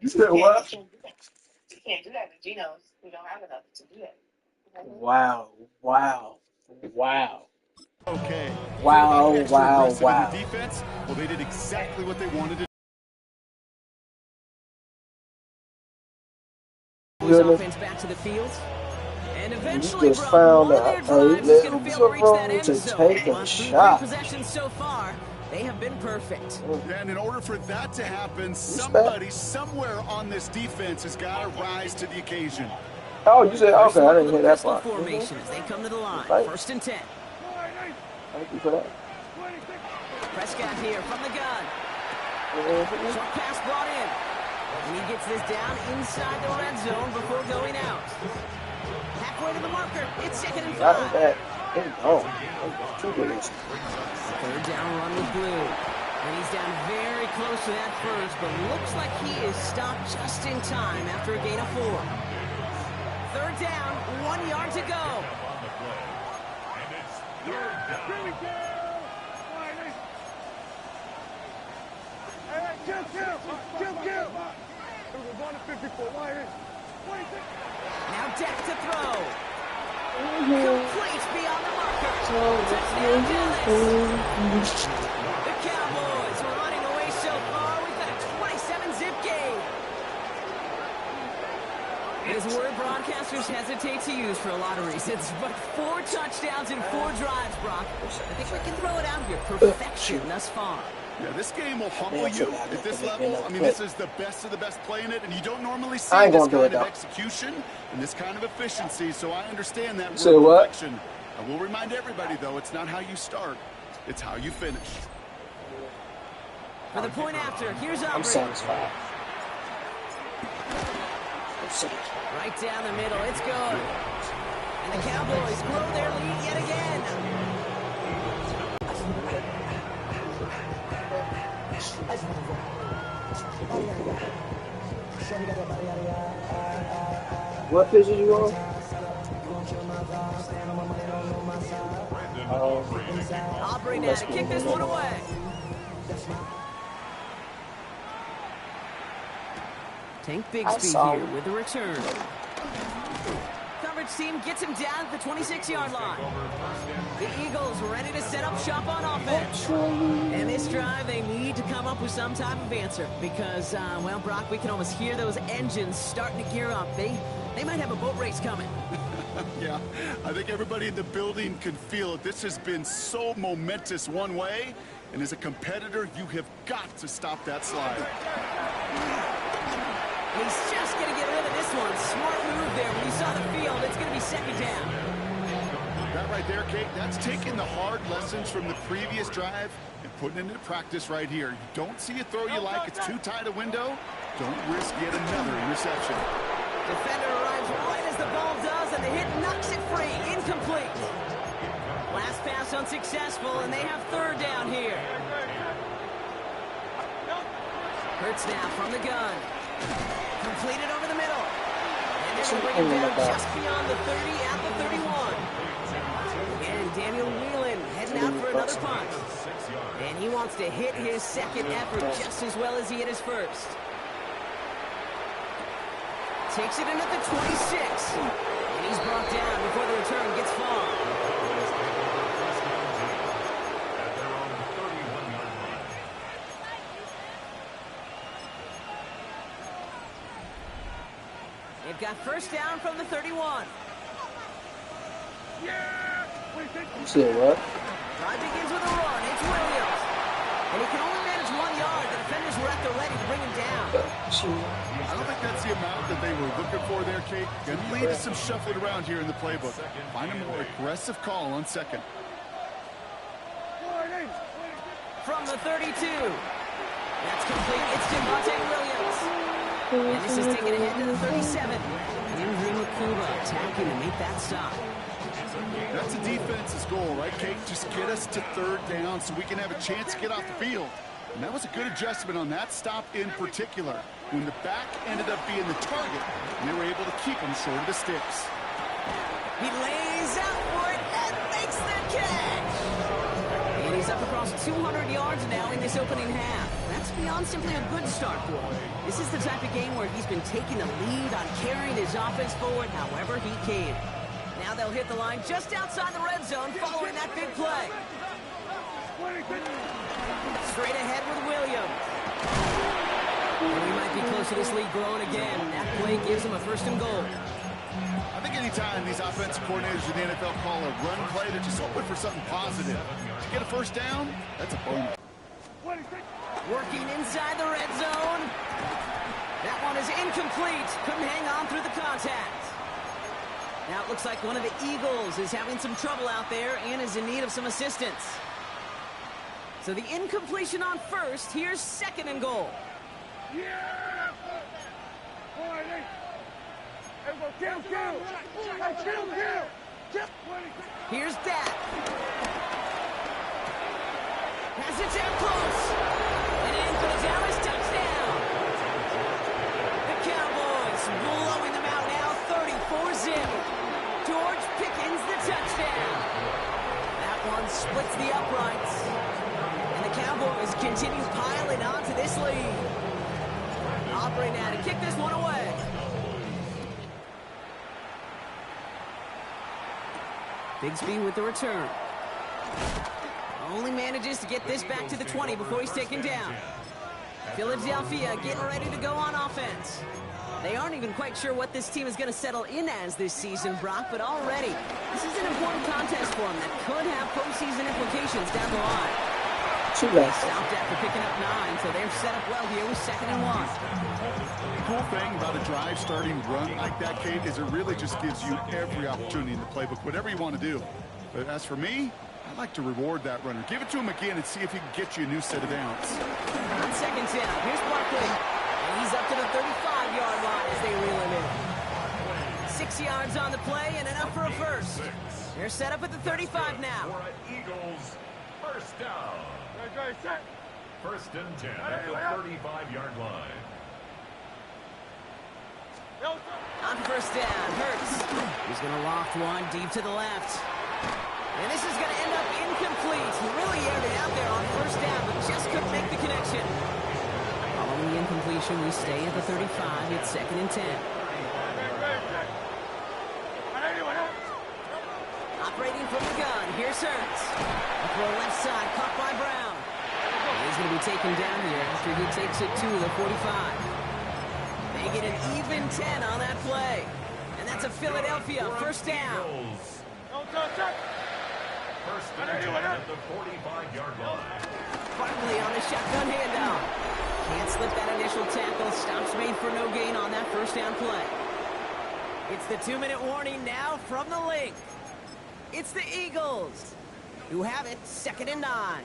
You said what? You can't do that to Geno's. We don't have enough to do that. Wow, wow, wow, Okay. Quarterback wow, extra wow, aggressive in the wow. defense. Well, they did exactly what they wanted to His Really? offense back to the field. And You eventually, just Brock, found one of their a drives is going little to bit fail to reach that wrong end to zone. take a But through 3 shot. possessions so far, they have been perfect. And in order for that to happen, Respect. somebody somewhere on this defense has got to rise to the occasion. Oh, you said First okay. I look a didn't hear little that pistol part. formation as they come to the line. Thank, 1st and 10. thank you for that. Prescott here from the gun. Short pass brought in. And he gets this down inside the red zone before going out. Halfway to the marker. It's 2nd and 5. Not that. Oh, too good. 3rd down run with Blue. And he's down very close to that first, but looks like he is stopped just in time after a gain of 4. 3rd down, 1 yard to go. Now Dak to throw. Complete beyond the marker. Touchdown Dallas. The Cowboys are running away so far. We've got a 27-zip game. It is a word broadcasters hesitate to use for a lot of reasons, but 4 touchdowns in 4 drives, Brock. I think we can throw it out here. Perfection thus far. Yeah, this game will humble you at this level. I mean, this is the best of the best playing it, and you don't normally see this kind of execution and this kind of efficiency, so I understand that word perfection. I will remind everybody, though, it's not how you start, it's how you finish. For the point after, here's Aubrey. I'm satisfied. Right down the middle, it's good. And the Cowboys grow their lead yet again. What pitch are you on? Aubrey now to kick this one away. Tank Bigsby here with the return. Coverage team gets him down at the 26-yard line. The Eagles ready to set up shop on offense. And this drive, they need to come up with some type of answer because, well, Brock, we can almost hear those engines starting to gear up. They might have a boat race coming. Yeah, I think everybody in the building can feel it. This has been so momentous one way, and as a competitor, you have got to stop that slide. He's just going to get rid of this one. Smart move there. When he saw the field, it's going to be 2nd down. That right there, Kate, that's taking the hard lessons from the previous drive and putting it into practice right here. You don't see a throw you like, it's too tight a window. Don't risk yet another interception. Defender arrives right as the ball does, and the hit knocks it free. Incomplete. Last pass unsuccessful, and they have 3rd down here. Hurts now from the gun. Completed over the middle. And they're going to bring him down just beyond the 30 at the 31. Again, Daniel Whelan heading out for another punt. And he wants to hit his 2nd effort just as well as he hit his 1st. Takes it in at the 26. And he's brought down before the return gets far. They've got 1st down from the 31. You said what? Drive begins with a run. It's Williams. And he can only manage 1 yard. The defenders were at the ready to bring him down. I don't think that's the amount that they were looking for there, Kate. Going to lead to some shuffling around here in the playbook. Find a more aggressive call on 2nd. From the 32. That's complete. It's Devontae Williams. And this is taken ahead to the 37. Andrew Makuba attacking to make that stop. That's the defense's goal, right, Kate? Just get us to 3rd down so we can have a chance to get off the field. And that was a good adjustment on that stop in particular, when the back ended up being the target, and they were able to keep him short of the sticks. He lays out for it and makes the catch. And he's up across almost 200 yards now in this opening half. That's beyond simply a good start for him. This is the type of game where he's been taking the lead on carrying his offense forward however he can. Now they'll hit the line just outside the red zone following that big play. Straight ahead with Williams. And we might be close to this lead growing again. That play gives him a 1st and goal. I think anytime these offensive coordinators in the NFL call a run play, they're just hoping for something positive. To get a 1st down, that's a bonus. Working inside the red zone. That one is incomplete. Couldn't hang on through the contact. Now it looks like one of the Eagles is having some trouble out there and is in need of some assistance. So the incompletion on 1st. Here's 2nd and goal. Here's Dak. Has it down close. And in for the Dallas touchdown. The Cowboys blowing them out now, 34-0. George Pickens the touchdown. That one splits the uprights. And the Cowboys continue piling on to this lead. Operating now to kick this one away. Bigsby with the return. Only manages to get this back to the 20 before he's taken down. Philadelphia getting ready to go on offense. They aren't even quite sure what this team is going to settle in as this season, Brock, but already this is an important contest for them that could have postseason implications down the line. They stopped after picking up 9, so they're set up well here with 2nd and 1. The cool thing about a drive starting run like that, Kate, is it really just gives you every opportunity in the playbook, whatever you want to do. But as for me, I like to reward that runner. Give it to him again and see if he can get you a new set of downs. On 2nd down, here's Barkley. And he's up to the 35-yard line as they reel him in. 6 yards on the play and enough for a 1st. They're set up at the 35 now. Eagles, 1st down. 1st and 10 at the 35-yard line. On 1st down, Hurts. He's going to loft one deep to the left. And this is going to end up incomplete. He really aired it out there on 1st down, but just couldn't make the connection. Following the incompletion, we stay at the 35. It's 2nd and 10. Operating from the gun, here's Hurts. A throw left side, caught by Brown. And he's going to be taken down here after he takes it to the 45. They get an even 10 on that play. And that's a Philadelphia 1st down. 1st and 10 at the 45-yard line. Barkley on the shotgun handoff. Can't slip that initial tackle. Stops made for no gain on that 1st down play. It's the 2-minute warning now from the link. It's the Eagles who have it 2nd and 9.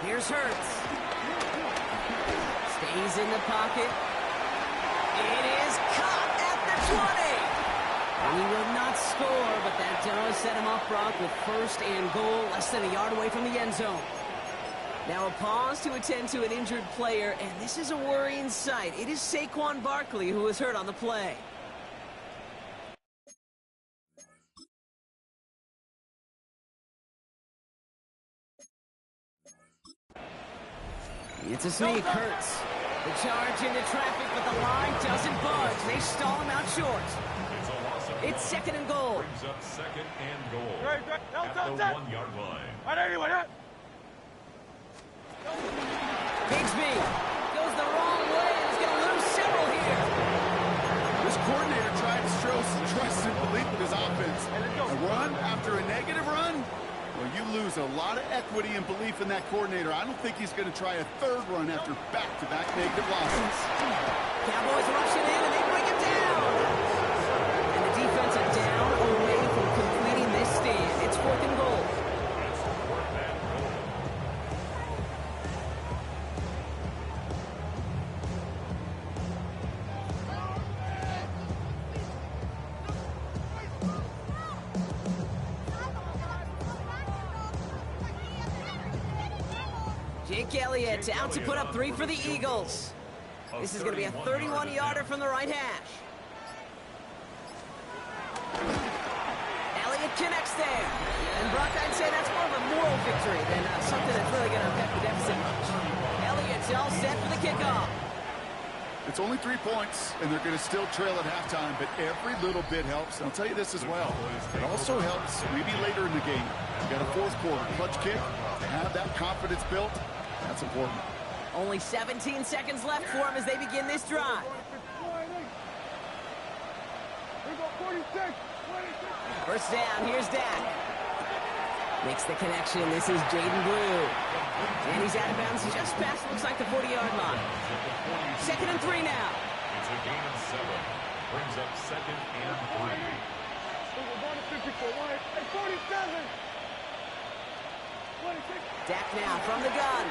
Here's Hurts. Stays in the pocket. It is caught at the 20. And he will not score, but that does set him off, Brock, with 1st and goal, less than a yard away from the end zone. Now a pause to attend to an injured player, and this is a worrying sight. It is Saquon Barkley who was hurt on the play. It's a sneak, Hurts. The charge into traffic, but the line doesn't budge. They stall him out short. It's 2nd and goal. Brings up 2nd and goal at the 1-yard line. Bigsby goes the wrong way. He's going to lose several here. This coordinator tried to show some trust and belief in his offense. A run after a negative run? Well, you lose a lot of equity and belief in that coordinator. I don't think he's going to try a 3rd run after back-to-back negative losses. Cowboys rushing in, and they bring him down. And the defense are down away from completing this stand. It's 4th and goal. Jake Elliott out to put up 3 for the Eagles. This is going to be a 31-yarder from the right hash. Elliott connects there. And Brock, I'd say that's more of a moral victory than something that's really going to affect the deficit much. Elliott's all set for the kickoff. It's only 3 points, and they're going to still trail at halftime, but every little bit helps. And I'll tell you this as well. It also helps maybe later in the game. You got a fourth quarter clutch kick. To have that confidence built, that's important. Only 17 seconds left for them as they begin this drive. First down, here's Dak. Makes the connection. This is Jaden Blue. And he's out of bounds just past, looks like the 40-yard line. 2nd and 3 now. It's a gain of 7. Brings up 2nd and 3. Dak now from the gun.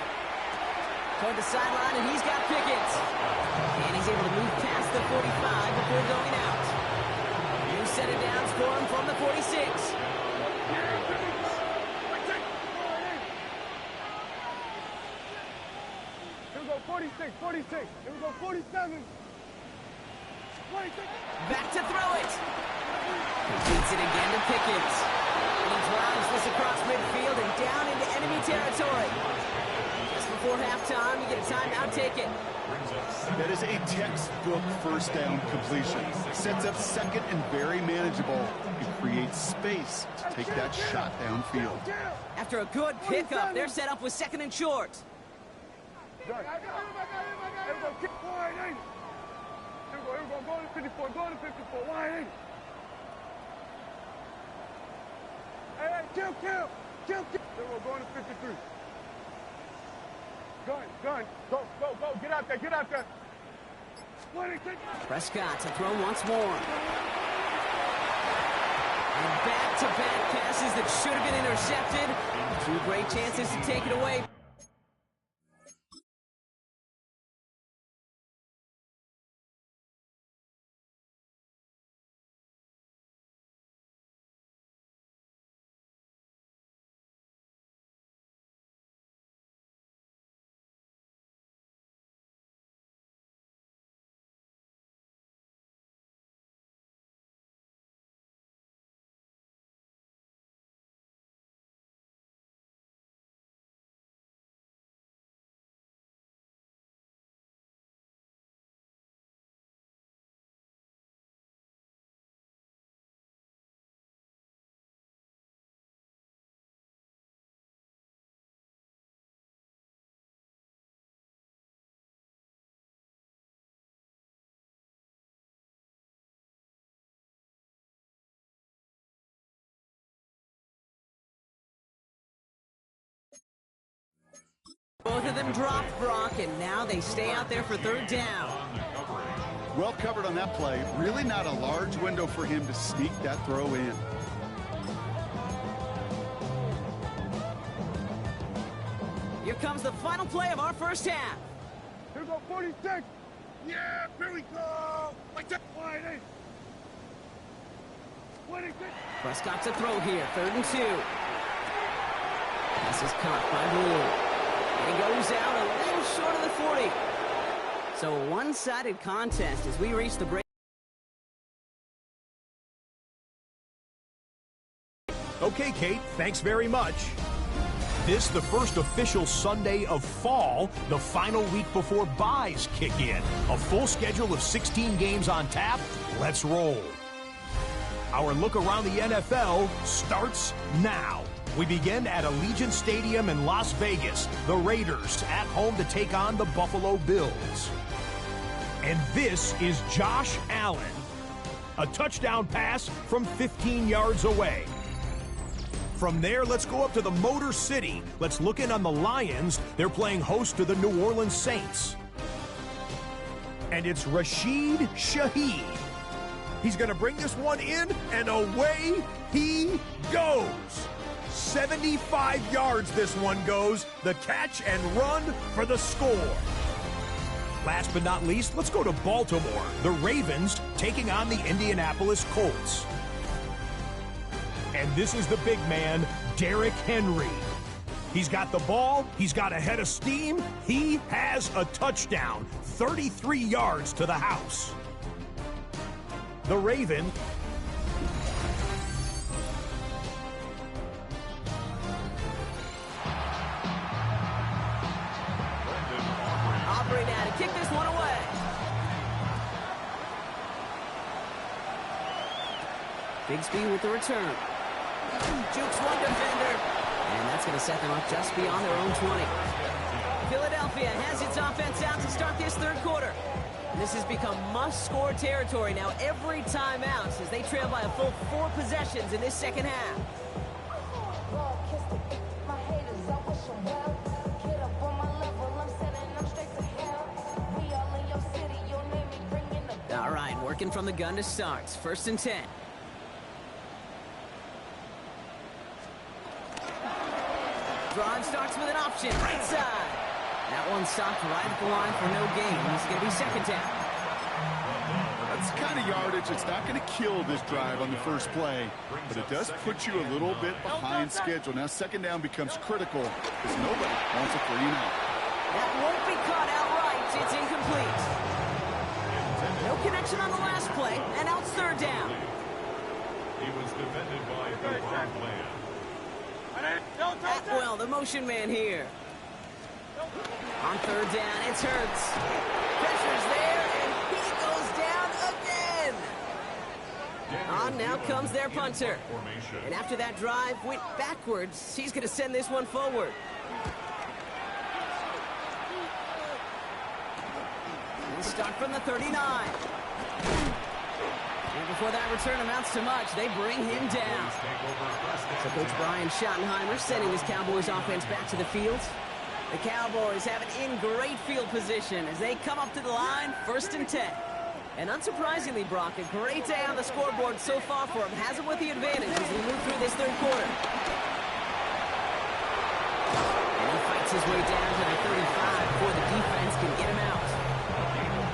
Toward the sideline, and he's got Pickett. And he's able to move past the 45 before going out. New set of downs for him from the 46. Here we go, 46, 46. Here we go, 47. 46. Back to throw it. Completes it again to Pickett. And he drives this across midfield and down into enemy territory. Just before halftime, you get a timeout, take it. That is a textbook first down completion. Sets up second and very manageable. It creates space to take that shot downfield. After a good pickup, they're set up with 2nd and short. Here we go, kick 180. Here we go, go to 54, go to 54, 180. Hey, kill. Here we go, going to 53. Gun, go, get out there. 26. Prescott to throw once more. And back-to-back passes that should have been intercepted. 2 great chances to take it away. Both of them dropped, Brock, and now they stay out there for 3rd down. Well covered on that play. Really not a large window for him to sneak that throw in. Here comes the final play of our first half. Here we go, 46. Yeah, here we go. Like that, 180. 26. Prescott to throw here, 3rd and 2. This is caught by Blue. He goes out a little short of the 40. So a one-sided contest as we reach the break. Okay, Kate, thanks very much. This the first official Sunday of fall, the final week before byes kick in. A full schedule of 16 games on tap. Let's roll. Our look around the NFL starts now. We begin at Allegiant Stadium in Las Vegas. The Raiders at home to take on the Buffalo Bills. And this is Josh Allen. A touchdown pass from 15 yards away. From there, let's go up to the Motor City. Let's look in on the Lions. They're playing host to the New Orleans Saints. And it's Rashid Shaheed. He's going to bring this one in, and away he goes. 75 yards this one goes. The catch and run for the score. Last but not least, let's go to Baltimore. The Ravens taking on the Indianapolis Colts. And this is the big man, Derrick Henry. He's got the ball. He's got a head of steam. He has a touchdown. 33 yards to the house. The Ravens kick this one away. Bigsby with the return. Jukes one defender. And that's going to set them up just beyond their own 20. Philadelphia has its offense out to start this third quarter. This has become must-score territory now every time out as they trail by a full 4 possessions in this second half. All right, working from the gun to start. 1st and 10. Drive starts with an option, right side. That one stopped right at the line for no gain. It's going to be 2nd down. That's the kind of yardage that's not going to kill this drive on the first play, but it does put you a little bit behind schedule. Now 2nd down becomes critical because nobody wants a 3-and-out. That won't be caught outright. It's incomplete. No connection on the last play, and now it's 3rd down. He was defended by Devon Bland. Atwell, the motion man here. On 3rd down, it's Hurts. Pressure's there, and he goes down again. On now comes their punter. And after that drive went backwards, he's going to send this one forward. We'll start from the 39. And before that return amounts to much, they bring him down. So Coach Brian Schottenheimer sending this Cowboys offense back to the field. The Cowboys have it in great field position as they come up to the line, 1st and 10. And unsurprisingly, Brock, a great day on the scoreboard so far for him. Has him with the advantage as we move through this 3rd quarter. And he fights his way down to the 35 before the defense can get him out.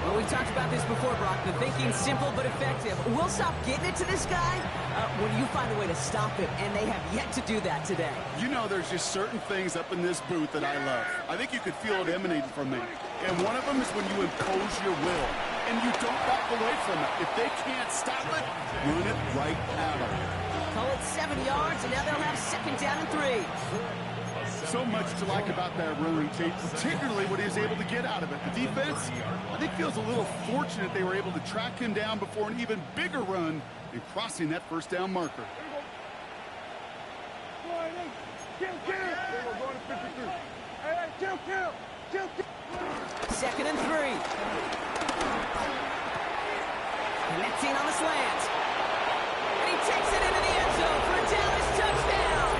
Well, we've talked about this before, Brock. The thinking's simple but effective. We'll stop getting it to this guy when you find a way to stop him, and they have yet to do that today. You know, there's just certain things up in this booth that I love. I think you could feel it emanating from me. And one of them is when you impose your will, and you don't back away from it. If they can't stop it, run it right at them. Call it 7 yards, and now they'll have 2nd down and 3. So much to like about that run, Kate, particularly what he was able to get out of it. The defense, I think, feels a little fortunate they were able to track him down before an even bigger run and crossing that 1st down marker. Kill. 2nd and 3. Connecting on the slant. And he takes it into the end zone for a Dallas touchdown.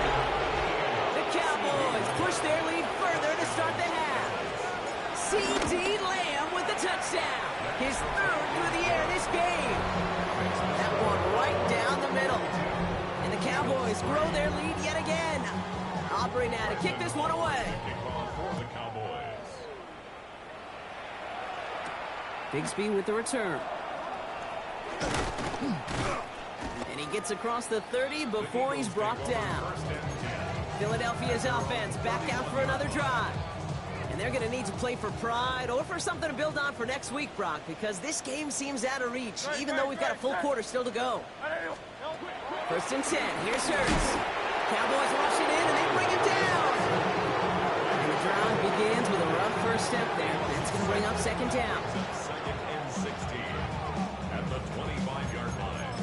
The Cowboys push their lead further to start the half. C.D. Lamb with the touchdown. His 3rd through the air this game. That one right down the middle. And the Cowboys grow their lead yet again. Aubrey now to kick this one away. Kickoff for the Cowboys. Bigsby with the return. And he gets across the 30 before he's brought down. Philadelphia's offense back out for another drive. And they're going to need to play for pride or for something to build on for next week, Brock, because this game seems out of reach, even though we've got a full quarter still to go. 1st and 10. Here's Hurts. Cowboys rushing in, and they bring him down. And the drive begins with a rough first step there. That's going to bring up 2nd down. 2nd and 16 at the 25-yard line.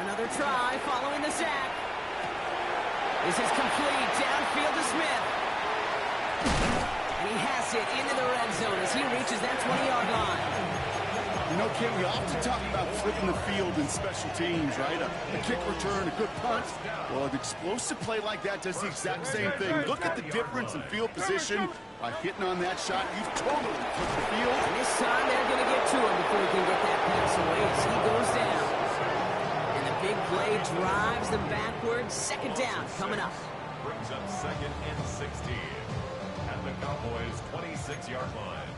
Another try following the sack. This is complete. Downfield to Smith. And he has it into the red zone as he reaches that 20-yard line. You know, Kim, we often talk about flipping the field in special teams, right? A kick return, a good punt. Well, an explosive play like that does the exact same thing. Look at the difference in field position. By hitting on that shot, you've totally flipped the field. And this time they're going to get to him before he can get that pass away as he goes down. And the big play drives them backwards. 2nd down coming up. Brings up 2nd and 16 at the Cowboys' 26-yard line.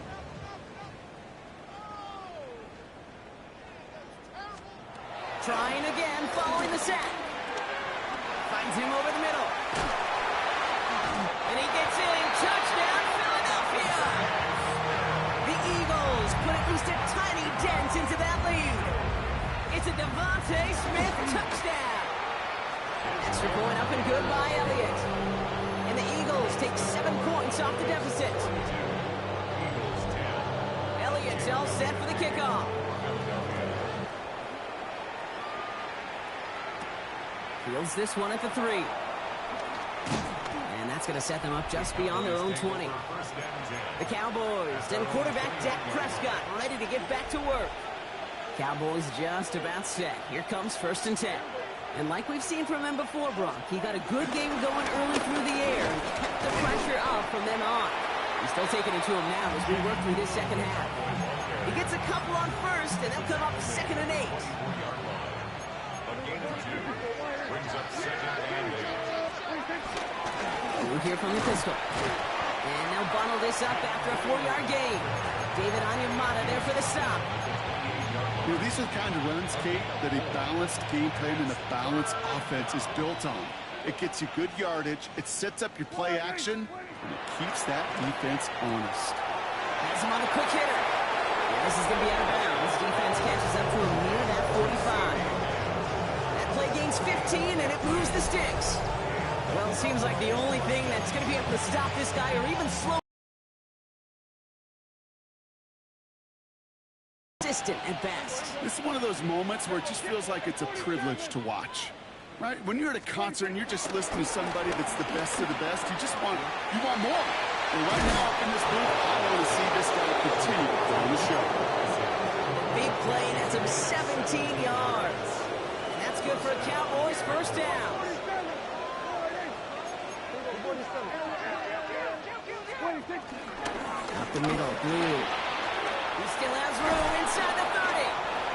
Trying again, following the sack. Finds him over the middle. And he gets in. Touchdown, Philadelphia! The Eagles put at least a tiny dent into that lead. Extra point up and good by Elliott. And the Eagles take 7 points off the deficit. Elliott's all set for the kickoff. Fields this one at the 3. And that's going to set them up just beyond their own 20. The Cowboys and quarterback Dak Prescott ready to get back to work. Cowboys just about set. Here comes 1st and 10. And like we've seen from him before, Brock, he got a good game going early through the air and kept the pressure up from then on. He's still taking it to him now as we work through this second half. He gets a couple on 1st, and they'll come up 2nd and 8. We'll hear from the pistol. And they'll bundle this up after a 4-yard gain. David Onyemata there for the stop. You know, these are the kind of runs, Kate, that a balanced game plan and a balanced offense is built on. It gets you good yardage, it sets up your play action, and it keeps that defense honest. Has him on the quick hitter. Yeah, this is going to be out of bounds. Defense catches up to him near that 45. That play gains 15, and it moves the sticks. Well, it seems like the only thing that's going to be able to stop this guy or even slow at best. This is one of those moments where it just feels like it's a privilege to watch, right? When you're at a concert and you're just listening to somebody that's the best of the best, you want more. And right now in this booth, I want to see this guy continue on the show. Big play, that's him 17 yards. And that's good for a Cowboys 1st down. Up the middle, Blue. He still has room inside the 30.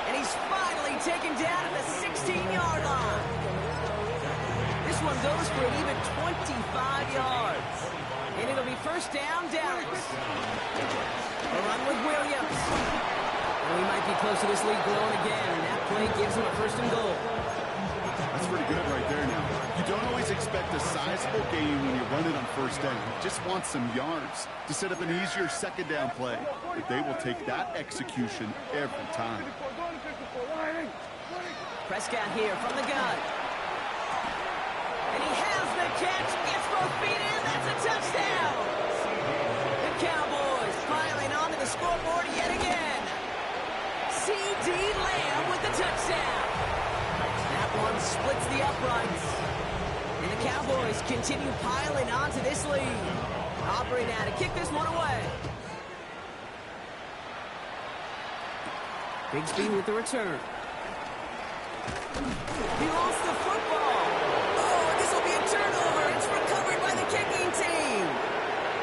And he's finally taken down at the 16-yard line. This one goes for an even 25 yards. And it'll be 1st down, Dallas. A run with Williams. Well, he might be close to this lead growing again, and that play gives him a 1st and goal. That's pretty good right there now. You don't always expect a sizable gain when you run it on 1st down. You just want some yards to set up an easier 2nd down play. But they will take that execution every time. Prescott here from the gun. And he has the catch, gets both feet in, that's a touchdown! The Cowboys piling onto the scoreboard yet again. C.D. Lamb with the touchdown. That one splits the uprights. And the Cowboys continue piling onto this lead. Aubrey now to kick this one away. Bigsby with the return. He lost the football. Oh, this will be a turnover. It's recovered by the kicking team.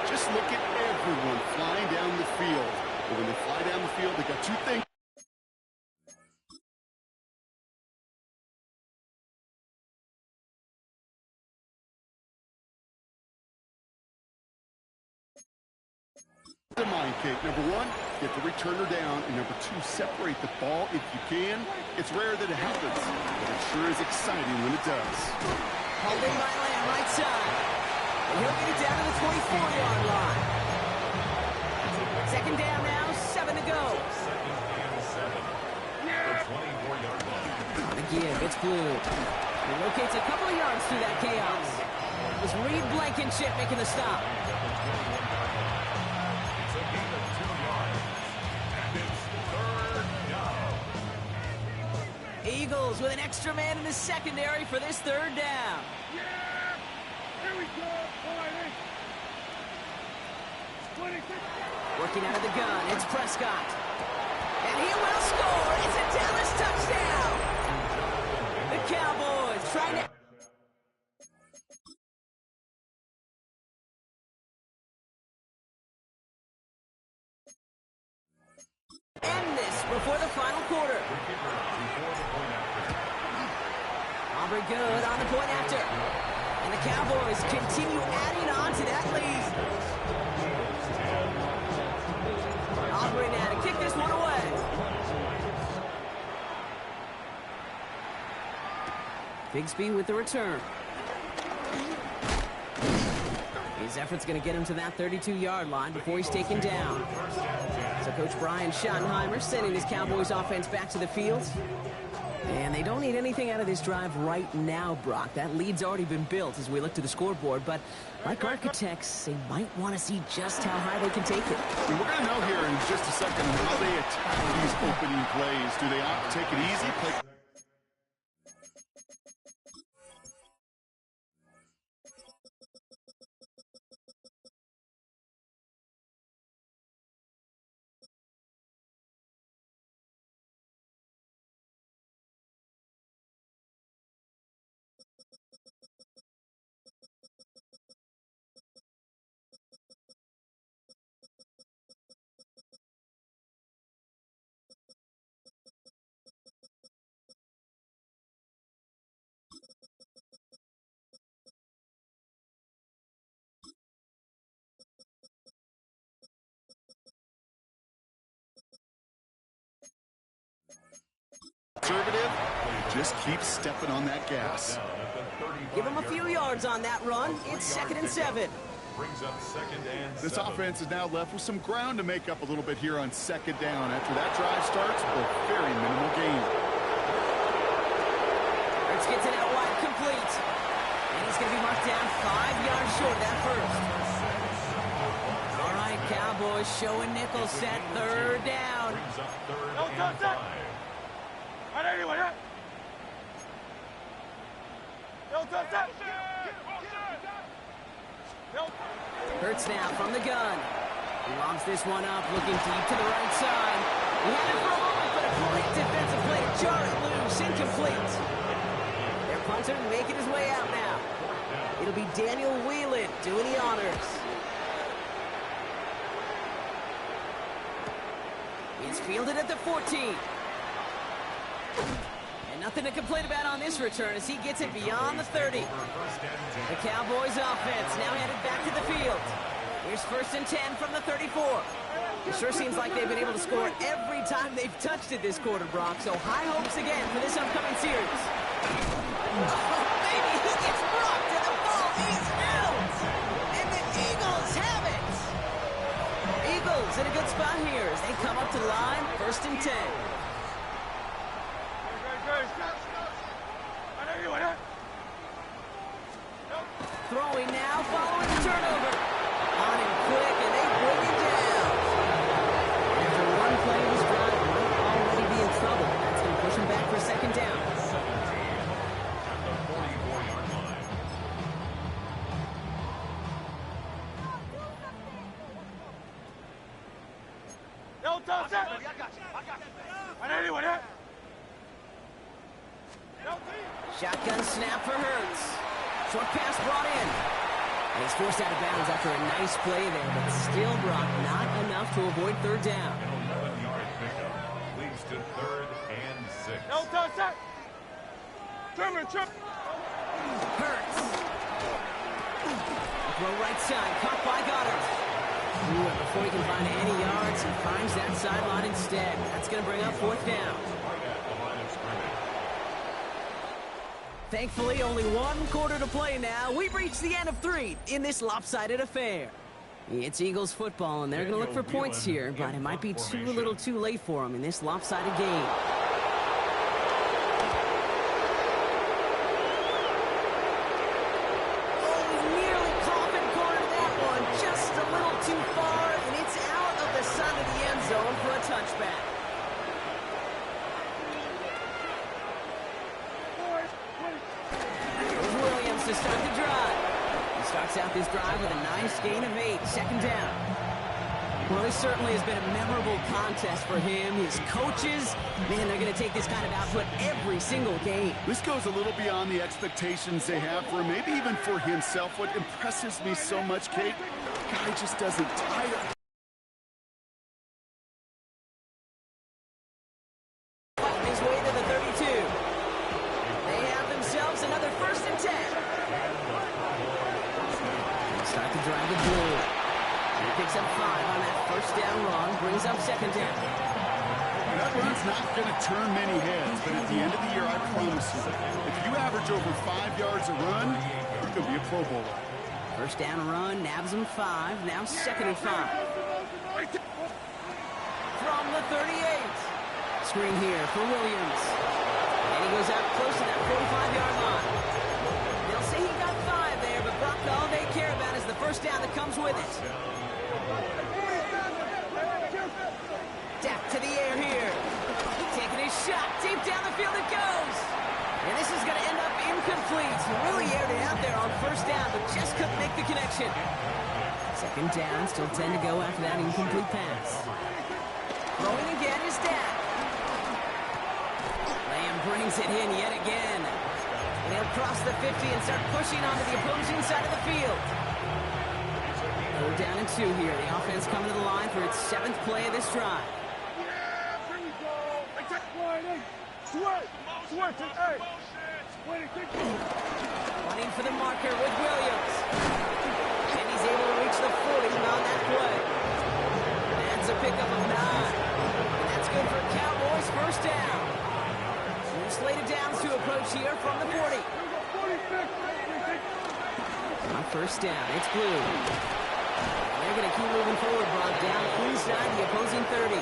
Just look at everyone flying down the field. But when they fly down the field, they got 2 things. Mind, Kate. Number 1, get the returner down, and number 2, separate the ball if you can. It's rare that it happens, but it sure is exciting when it does. Holding by Lamb, right side. And he'll get it down to the 24-yard line. 2nd down now, 7 to go. The give, it's Blue. He locates a couple of yards through that chaos. It was Reed Blankenship making the stop. Eagles with an extra man in the secondary for this 3rd down. Yeah! Here we go! Working out of the gun, it's Prescott. And he will score! It's a Dallas touchdown! The Cowboys trying to... end this before the final quarter. Aubrey good on the point after. And the Cowboys continue adding on to that lead. Aubrey now to kick this one away. Bigsby with the return. His effort's going to get him to that 32-yard line before he's taken down. So Coach Brian Schottenheimer sending his Cowboys offense back to the field. And they don't need anything out of this drive right now, Brock. That lead's already been built as we look to the scoreboard. But like architects, they might want to see just how high they can take it. We're going to know here in just a second how they attack these opening plays. Do they opt to take it easy? Play conservative, just keep stepping on that gas. Give them a few yards on that run. It's 2nd and 7. Brings up 2nd and 7. This offense is now left with some ground to make up a little bit here on 2nd down. After that drive starts with a very minimal gain. Hurts gets it out wide, complete. And he's going to be marked down 5 yards short of that first. All right, Cowboys showing nickel set, 3rd down. Brings up 3rd and 5. Hurts now from the gun. He lobs this one up, looking deep to the right side. He had it for a moment, but a great defensive play to jar it loose, incomplete. Their punter making his way out now. It'll be Daniel Whelan doing the honors. It's fielded at the 14. And nothing to complain about on this return as he gets it beyond the 30. The Cowboys offense now headed back to the field. Here's 1st and 10 from the 34. It sure seems like they've been able to score every time they've touched it this quarter, Brock. So high hopes again for this upcoming series. Oh, baby, he gets blocked and the ball is out. And the Eagles have it. Eagles in a good spot here as they come up to the line, 1st and 10. Throwing now, following the turnover. On him quick, and they bring him down. After one play of his drive, he might already be in trouble. That's going to push him back for 2nd down. 17 at the 44-yard line. Shotgun snap for Hurts. Short pass brought in. And he's forced out of bounds after a nice play there, but still, Brock, not enough to avoid 3rd down. An 11-yard pickup leads to 3rd and 6. Hurts. Throw right side, caught by Goddard. Ooh, and before he can find any yards, he finds that sideline instead. That's going to bring up 4th down. Right at the line of scrimmage. Thankfully, only 1 quarter to play now. We've reached the end of 3 in this lopsided affair. It's Eagles football, and they're going to look for points here, but it might be too little too late for them in this lopsided game. Oh, nearly coffin cornered that one. Just a little too far, and it's out of the side of the end zone for a touchback. Williams to start the drive. He starts out this drive with a nice gain of 8, 2nd down. Well, this certainly has been a memorable contest for him. His coaches, man, they're going to take this kind of output every single game. This goes a little beyond the expectations they have for him, maybe even for himself. What impresses me so much, Kate, the guy just doesn't tire. Fighting his way to the 32. They have themselves another 1st and 10. Start the drive with Blue. He picks up 5 on that 1st down run, brings up 2nd down. That run's not going to turn many heads, but at the end of the year, I promise you, if you average over 5 yards a run, you're going to be a Pro Bowler. 1st down run, nabs him 5, now 2nd and 5. From the 38. Screen here for Williams. And he goes out close to that 45-yard line. They'll say he got 5 there, but Brock, all they care about is the first down that comes with it. Dak to the air here. Taking his shot. Deep down the field it goes. And this is going to end up incomplete. He really aired it out there on first down, but just couldn't make the connection. Second down, still 10 to go after that incomplete pass. Throwing again is Dak. Lamb brings it in yet again. And he'll cross the 50 and start pushing onto the opposing side of the field. Third down and 2 here. The offense coming to the line for its 7th play of this drive. Running for the marker with Williams. And he's able to reach the 40 on that play. That's a pickup of 9. And that's good for Cowboys first down. New slated downs to approach here from the 40. On first down, it's Blue. They're going to keep moving forward, Brock, down inside the opposing 30.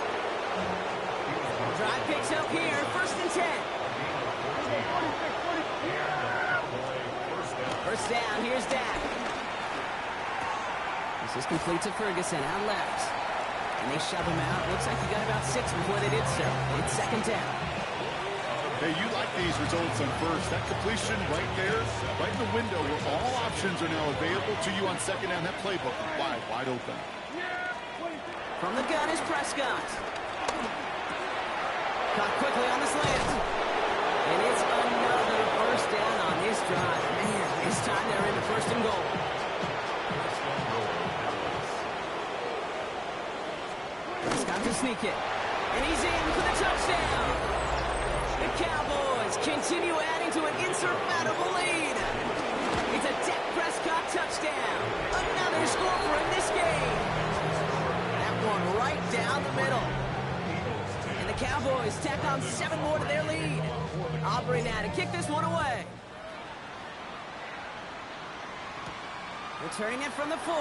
Drive picks up here, first and 10. First down, here's Dak. This is complete to Ferguson, out left. And they shove him out. Looks like he got about 6 before they did so. It's second down. Hey, you like these results on first. That completion right there, right in the window where all options are now available to you on second down. That playbook is wide open. From the gun is Prescott. Caught quickly on the slant. And it's another first down on this drive. Man, this time they're into first and goal. Prescott to sneak it. And he's in for the touchdown. The Cowboys continue adding to an insurmountable lead. It's a Dak Prescott touchdown. Another score for him this game. That one right down the middle. And the Cowboys tack on 7 more to their lead. Aubrey now to kick this one away. Returning it from the 4.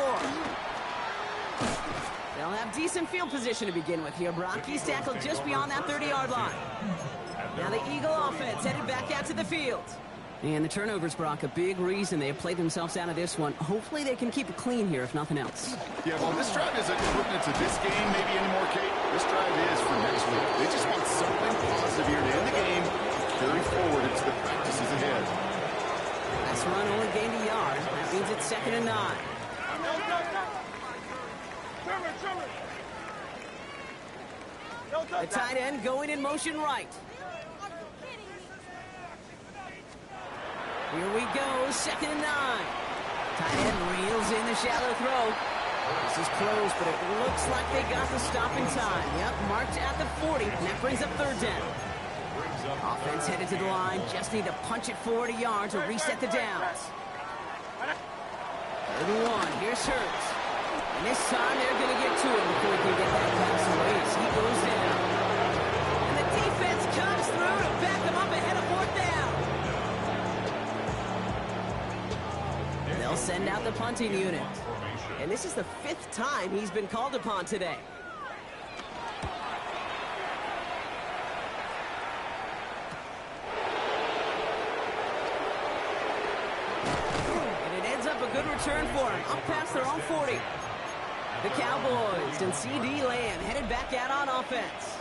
They'll have decent field position to begin with here. Brock, he's tackled just beyond that 30-yard line. Now the Eagle offense headed back out to the field. And the turnovers, Brock, a big reason they have played themselves out of this one. Hopefully they can keep it clean here, if nothing else. Yeah, well, this drive isn't pertinent to this game, maybe anymore, Kate. This drive is for next week. They just want something positive here to end the game, carry forward into the practices ahead. Last run only gained a yard. That means it's second and 9. The tight end going in motion right. Here we go, second and 9. Tight end reels in the shallow throw. This is close, but it looks like they got the stop in time. Yep, marked at the 40, and that brings up third down. Offense headed to the line, just need to punch it 40 yards or reset the downs. Third and 1, here's Hurts. And this time they're going to get to him before he can get that pass away as he goes down. And the defense comes through to back him up ahead of fourth down. They'll send out the punting unit. And this is the 5th time he's been called upon today. And it ends up a good return for him, up past their own 40. The Cowboys and C.D. Lamb headed back out on offense.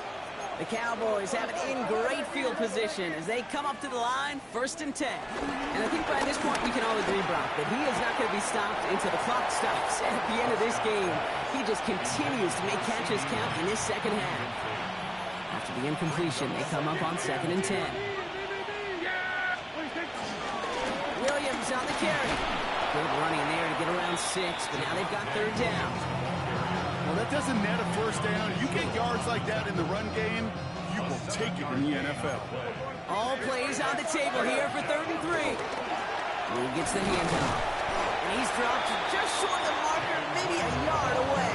The Cowboys have it in great field position as they come up to the line, first and 10. And I think by this point we can all agree, Brock, that he is not going to be stopped until the clock stops at the end of this game. He just continues to make catches count in this second half. After the incompletion, they come up on second and 10. Williams on the carry. Good running there to get around 6, but now they've got third down. Well, that doesn't net a first down. You get yards like that in the run game, you will take it in the NFL. All plays on the table here for third and 3. He gets the handoff. And he's dropped just short of the marker, maybe a yard away.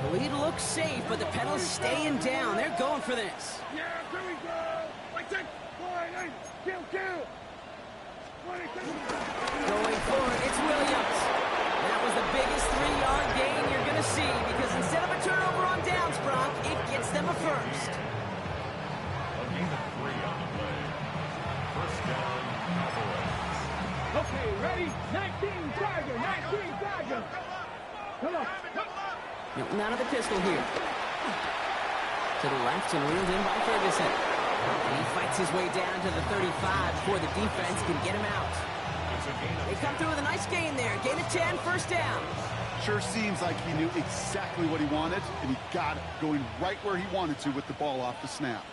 The lead looks safe, but the Pedals staying down. They're going for this. Yeah, here we go. Like that. Kill. Going forward, it's Williams. that was the biggest 3-yard gain you're going to see because instead of a turnover on downs, Brock, it gets them a first. A gain of 3 on the play. First down, Cowboys. Okay, ready? 19 Tiger, 19 Tiger. Come on. Milton out of the pistol here. To the left and reeled in by Ferguson. And he fights his way down to the 35 before the defense can get him out. They come through with a nice gain there. Gain of 10, first down. Sure seems like he knew exactly what he wanted, and he got it going right where he wanted to with the ball off the snap.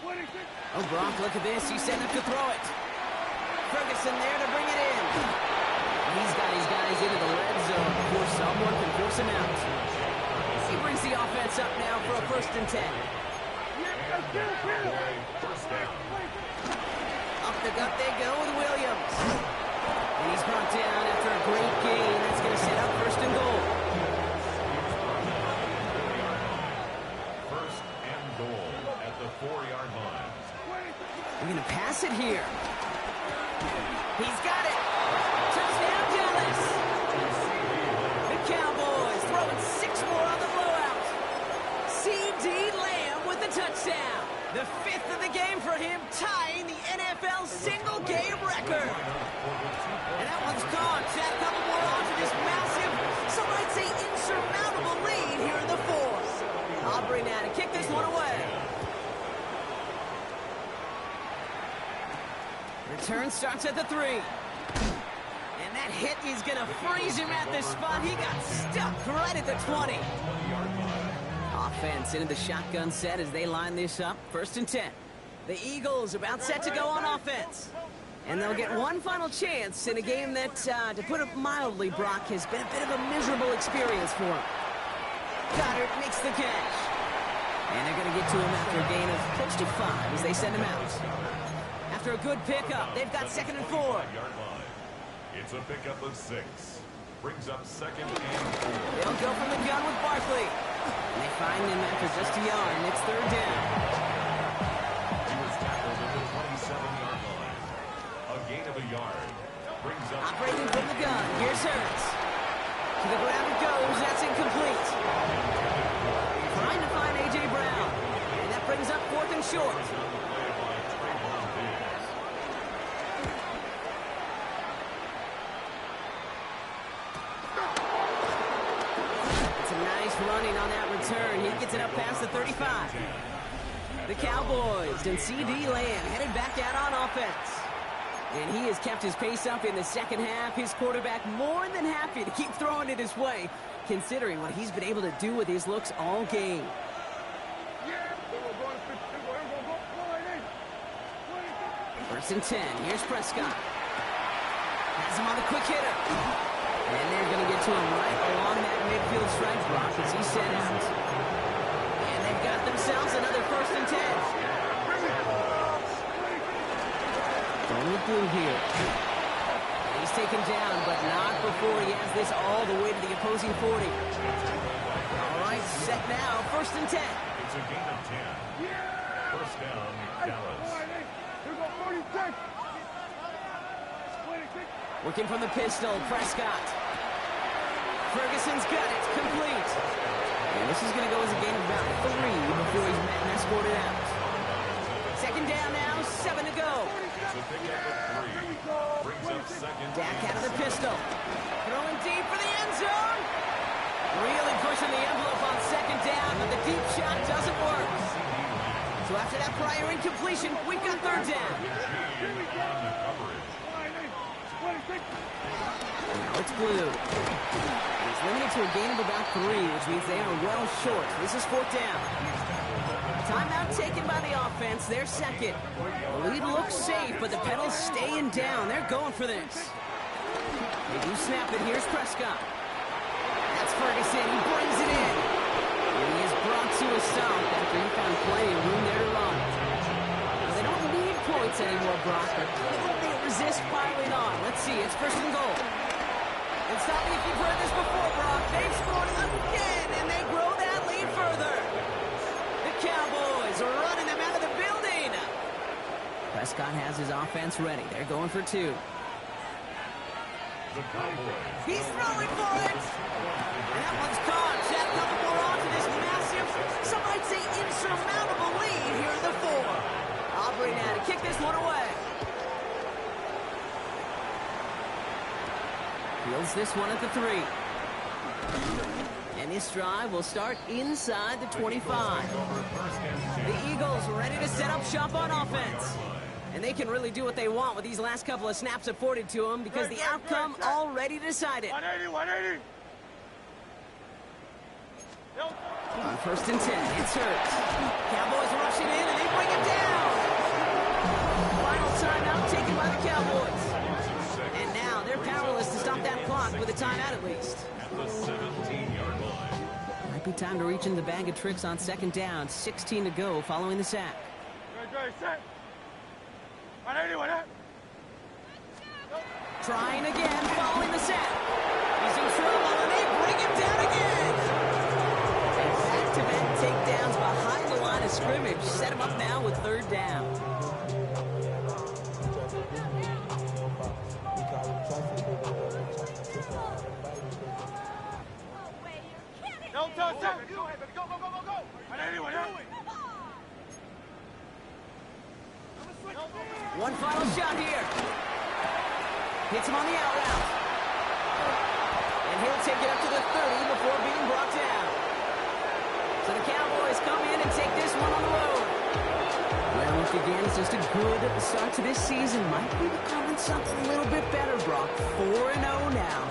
Oh, Brock, look at this. He's setting up to throw it. Ferguson there to bring it in. He's got his guys into the red zone before someone can force him out. He brings the offense up now for a 1st and 10. Up the gut they go with Williams. And he's brought down after a great gain. That's going to set up 1st and goal. 1st and goal at the 4-yard line. We're going to pass it here. He's got it. Touchdown, Dallas. The Cowboys throwing 6 more on the blowout. C.D. Lamb with the touchdown. The 5th of the game for him, tying the NFL single-game record. And that one's gone. Add a couple more on to this massive, some might say insurmountable lead here in the 4th. Aubrey now to kick this one away. Return starts at the 3. And that hit is going to freeze him at this spot. He got stuck right at the 20. Offense into the shotgun set as they line this up. 1st and 10. The Eagles about set to go on offense. And they'll get one final chance in a game that, to put it mildly, Brock, has been a bit of a miserable experience for him. Goddard makes the catch. And they're going to get to him after a gain of close to 5 as they send him out. After a good pickup, they've got 2nd and 4. It's a pickup of 6. Brings up 2nd and 4. They'll go from the gun with Barkley. And they find him after just a yard, and it's 3rd down. He was tackled at the 27-yard line. A gain of a yard. Brings up... Operating from the gun. Here's Hurts. To the ground it goes. That's incomplete. Trying to find A.J. Brown. And that brings up 4th and short. Running on that return. He gets it up past the 35. The Cowboys and C.D. Lamb headed back out on offense. And he has kept his pace up in the 2nd half. His quarterback more than happy to keep throwing it his way, considering what he's been able to do with his looks all game. 1st and 10. Here's Prescott. Has him on the quick hitter. And they're going to get to him right along that midfield stretch block as he's sent out. And they've got themselves another 1st and 10. Going with blue here. And he's taken down, but not before he has this all the way to the opposing 40. All right, set now, 1st and 10. It's a gain of 10. 1st down, Dallas. Working from the pistol, Prescott. Ferguson's got it, complete. And this is going to go as a gain of about 3 before he's met and escorted out. 2nd down now, 7 to go. It's a pickup of 3. Brings up 2nd. Dak out of the pistol. Throwing deep for the end zone. Really pushing the envelope on 2nd down, but the deep shot doesn't work. So after that prior incompletion, we've got 3rd down. Now it's blue. He's limited to a gain of about 3, which means they are well short. This is 4th down. Timeout taken by the offense. They're 2nd. The lead looks safe, but the pedal's staying down. They're going for this. They do snap it. Here's Prescott. That's Ferguson. He brings it in. And he is brought to a stop after he found plenty of room there to run. Now, they don't need points anymore, Brock, but they resist piling on. Let's see. It's 1st and goal. And stop me if you've heard this before, Brock. They've scored again, and they grow that lead further. The Cowboys are running them out of the building. Prescott has his offense ready. They're going for 2. The Cowboys. He's throwing for it. And that one's caught. Jack, couple more on to this massive, some might say insurmountable lead here in the 4. Aubrey now to kick this one away. Fields this one at the 3. And this drive will start inside the 25. The Eagles ready to set up shop on offense. And they can really do what they want with these last couple of snaps afforded to them because the outcome already decided. 180. On 1st and 10, it's Hurts. Cowboys rushing in and they bring him down. Final timeout taken by the Cowboys. And now they're powerless to stop that clock with a timeout at least. At the 17-yard line. Might be time to reach in the bag of tricks on 2nd down. 16 to go following the sack. Set. 180. Trying again following the sack. He's in trouble and they bring him down again. And back-to-back takedowns behind the line of scrimmage. Set him up now with 3rd down. Don't touch that. Go, 180. One final shot here. Hits him on the out route. And he'll take it up to the 30 before being brought down. So the Cowboys come in and take this one on the road. Well, once again, it's just a good start to this season. Might be becoming something a little bit better, Brock. 4-0 now.